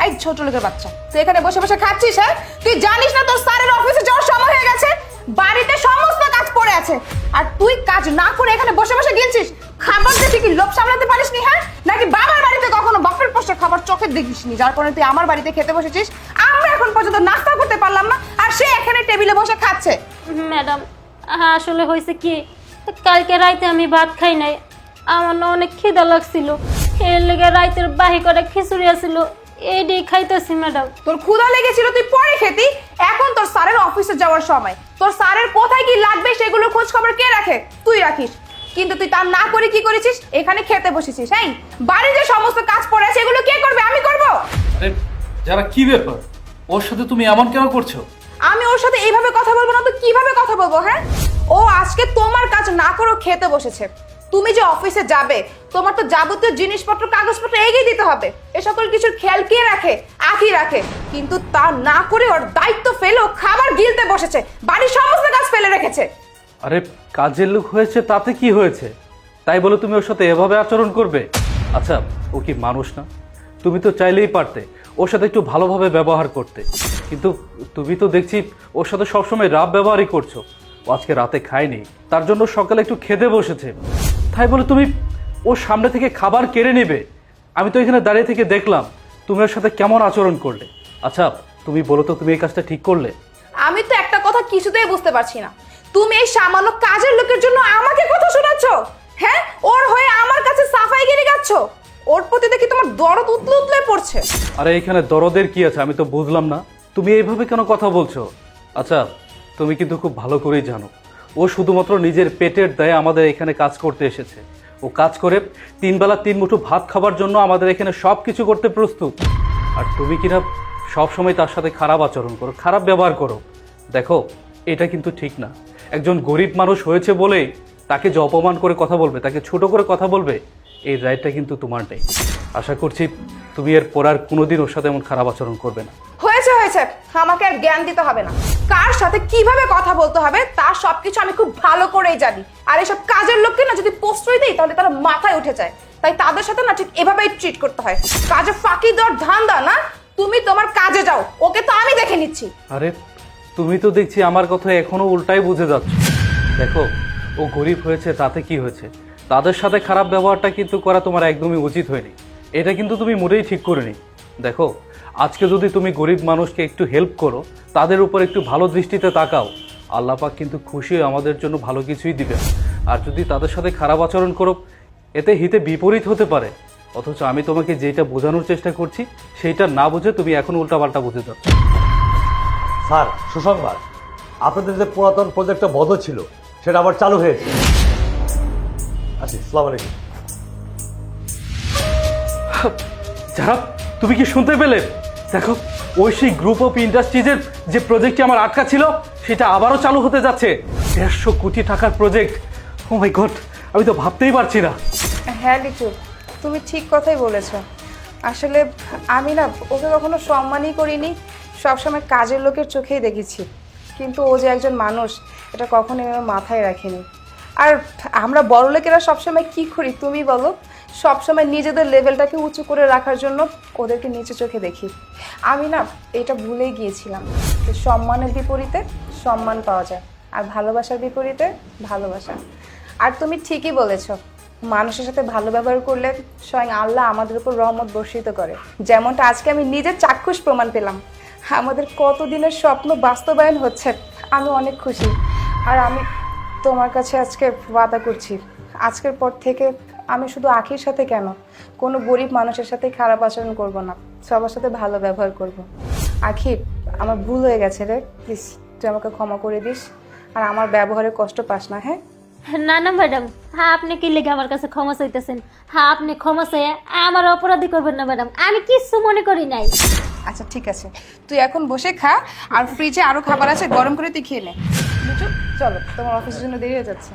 এই ছোট লোকের বাচ্চা, তুই এখানে বসে বসে খাচ্ছিস? হ্যাঁ, তুই জানিস না তোর স্যারের অফিসে যাওয়ার সময় হয়ে গেছে? বাড়িতে সমস্ত কাজ পড়ে আছে, আর তুই কাজ না করে এখানে বসে বসে গিলছিস। খাবার দেখে কি লোভ সামলাতে পারিসনি? হ্যাঁ, নাকি বাবার বাড়িতে কখনো বাপের পোষে খাবার চোখে দেখিসনি, যার কারণে তুই আমার বাড়িতে খেতে বসেছিস? আমরা এখন পর্যন্ত নাস্তা করতে পারলাম না, আর সে এখানে টেবিলে বসে খাচ্ছে। ম্যাডাম, আসলে হয়েছে কি, কালকে রাইতে আমি ভাত খাই নাই, আমার না অনেক খিদা লাগছিল, এর লেগে রাইতের বাহি করে খিচুড়ি আসছিল, এইটাই খাইতেছি ম্যাডাম। তোর ক্ষুধা লেগেছিল, তুই পরে খেতি। এখন তোর স্যারের অফিসে যাওয়ার সময়, তোর স্যারের কোথায় কি লাগবে সেগুলো খোঁজ খবর কে রাখে? তুই রাখিস, কিন্তু তুই তা না করে কি করেছিস? এখানে খেতে বসেছিস। হ্যাঁ, বাড়ির যে সমস্ত কাজ পড়ে আছে এগুলো কে করবে? আমি করব। আরে যারা, কি ব্যাপার? ওর সাথে তুমি এমন কেন করছো? আমি ওর সাথে এইভাবে কথা বলবো না তো কিভাবে কথা বলবো? হ্যাঁ, ও আজকে তোমার কাজ না করে খেতে বসেছে। তুমি যে অফিসে যাবে, তোমার তো যাবতীয় জিনিসপত্র কাগজপত্র এগিয়ে দিতে হবে। এ সকল কিছুর খেয়াল কে রাখে? আখি রাখে। কিন্তু তা না করে ওর দায়িত্ব ফেলে ও খাবার গিলতে বসেছে, বাড়ির সমস্ত কাজ ফেলে রেখেছে। আরে কাজের লোক হয়েছে তাতে কি হয়েছে? তাই বলে তুমি ওর সাথে এভাবে আচরণ করবে? আচ্ছা, ও কি মানুষ না? তুমি তো চাইলেই পারতে ওর সাথে একটু ভালোভাবে ব্যবহার করতে, কিন্তু তুমি তো দেখছি ওর সাথে সবসময় রাব ব্যবহারই করছো। ও আজকে রাতে খায়নি, তার জন্য সকালে একটু খেতে বসেছে, তাই বলে তুমি ওর সামনে থেকে খাবার কেড়ে নেবে? আমি তো এখানে দাঁড়িয়ে থেকে দেখলাম তুমি ওর সাথে কেমন আচরণ করলে। আচ্ছা তুমি বলো তো, তুমি এই কাজটা ঠিক করলে? আমি তো একটা কথা কিছুতেই বুঝতে পারছি না, তুমি এই সামান্য কাজের লোকের জন্য আমাকে কথা শোনাচ্ছ? হ্যাঁ, ওর হয়ে আমার কাছে সাফাইগিরি গাচ্ছ? ওর প্রতি দেখি তোমার দরদ উতলে উতলে পড়ছে। আরে এখানে দরদের কি আছে আমি তো বুঝলাম না, তুমি এইভাবে কেন কথা বলছো? আচ্ছা তুমি কিন্তু খুব ভালো করেই জানো ও শুধুমাত্র নিজের পেটের দায়ে আমাদের এখানে কাজ করতে এসেছে। ও কাজ করে 3 বেলা 3 মুঠো ভাত খাবার জন্য আমাদের এখানে সব কিছু করতে প্রস্তুত। আর তুমি কিনা সবসময় তার সাথে খারাপ আচরণ করো, খারাপ ব্যবহার করো। দেখো এটা কিন্তু ঠিক না। একজন গরিব মানুষ হয়েছে বলেই তাকে যে অপমান করে কথা বলবে, তাকে ছোট করে কথা বলবে, এই রাইটটা কিন্তু তোমার নেই। আশা করছি তুমি এর পর আর কোনোদিন ওর সাথে এমন খারাপ আচরণ করবে না। হয়েছে হয়েছে, আমাকে আর জ্ঞান দিতে হবে না। কার সাথে কিভাবে কথা বলতে হবে তার সবকিছু আমি খুব ভালো করেই জানি। আর এসব কাজের লোককে না যদি প্রশ্রয় দিই তাহলে তারা মাথায় উঠে যায়, তাই তাদের সাথে না ঠিক এভাবেই ট্রিট করতে হয়। কাজে ফাঁকি দেওয়ার ধান্দা না, তুমি তোমার কাজে যাও, ওকে তো আমি দেখে নিচ্ছি। আরে তুমি তো দেখছি আমার কথা এখনো উল্টাই বুঝে যাচ্ছ। দেখো ও গরিব হয়েছে তাতে কি হয়েছে, তাদের সাথে খারাপ ব্যবহারটা কিন্তু করা তোমার একদমই উচিত হয়নি। এটা কিন্তু তুমি মোটেই ঠিক করেনি। দেখো আজকে যদি তুমি গরিব মানুষকে একটু হেল্প করো, তাদের উপর একটু ভালো দৃষ্টিতে তাকাও, আল্লাহ পাক কিন্তু খুশি হয়ে আমাদের জন্য ভালো কিছুই দিবেন। আর যদি তাদের সাথে খারাপ আচরণ করো, এতে হিতে বিপরীত হতে পারে। অথচ আমি তোমাকে যেটা বোঝানোর চেষ্টা করছি সেইটা না বুঝে তুমি এখন উল্টাপাল্টা বুঝে যাচ্ছ। স্যার, সুসংবাদ, আপনাদের যে পুরাতন প্রজেক্টটা বন্ধ ছিল সেটা আবার চালু হয়েছে। আচ্ছা, আসসালামু আলাইকুম। যারা, তুমি কি শুনতে পেলে? দেখো ঐশী গ্রুপ অফ ইন্ডাস্ট্রিজের যে প্রজেক্টটি আমার আটকা ছিল সেটা আবারও চালু হতে যাচ্ছে। 150 কোটি টাকার প্রজেক্ট। ও মাই গড, আমি তো ভাবতেই পারছি না। হ্যাঁ লিচু, তুমি ঠিক কথাই বলেছ। আসলে আমি না ওকে কখনো সম্মানই করিনি, সবসময় কাজের লোকের চোখেই দেখেছি। কিন্তু ও যে একজন মানুষ এটা কখনো আমার মাথায় রাখিনি। আর আমরা বড় লোকেরা সবসময় কি করি তুমি বলো? সবসময় নিজেদের লেভেলটাকে উঁচু করে রাখার জন্য ওদেরকে নিচু চোখে দেখি। আমি না এটা ভুলেই গিয়েছিলাম যে সম্মানের বিপরীতে সম্মান পাওয়া যায়, আর ভালোবাসার বিপরীতে ভালোবাসা। আর তুমি ঠিকই বলেছ, মানুষের সাথে ভালো ব্যবহার করলে স্বয়ং আল্লাহ আমাদের উপর রহমত বর্ষিত করে। যেমনটা আজকে আমি নিজের চাক্ষুষ প্রমাণ পেলাম। আমাদের কতদিনের স্বপ্ন বাস্তবায়ন হচ্ছে, আমি অনেক খুশি। আর আমি তোমার কাছে আজকে ওয়াদা করছি, আজকের পর থেকে আমি শুধু আখির সাথে কেন, কোনো গরিব মানুষের সাথে খারাপ আচরণ করব না, সবার সাথে ভালো ব্যবহার করব। আখি, আমার ভুল হয়ে গেছে রে, প্লিজ তুই আমাকে ক্ষমা করে দিস, আর আমার ব্যবহারে কষ্ট পাস না। হ্যাঁ না না ম্যাডাম, হ্যাঁ আপনি কি লেগে আমার কাছে ক্ষমা চাইতেছেন? হ্যাঁ আপনি ক্ষমা চাই আমার অপরাধী করবেন না ম্যাডাম, আমি কিচ্ছু মনে করি নাই। আচ্ছা ঠিক আছে, তুই এখন বসে খা, আর ফ্রিজে আরো খাবার আছে গরম করে তুই খেয়ে নে। বুঝছো? চলো, তোমার অফিসের জন্য দেরি হয়ে যাচ্ছে।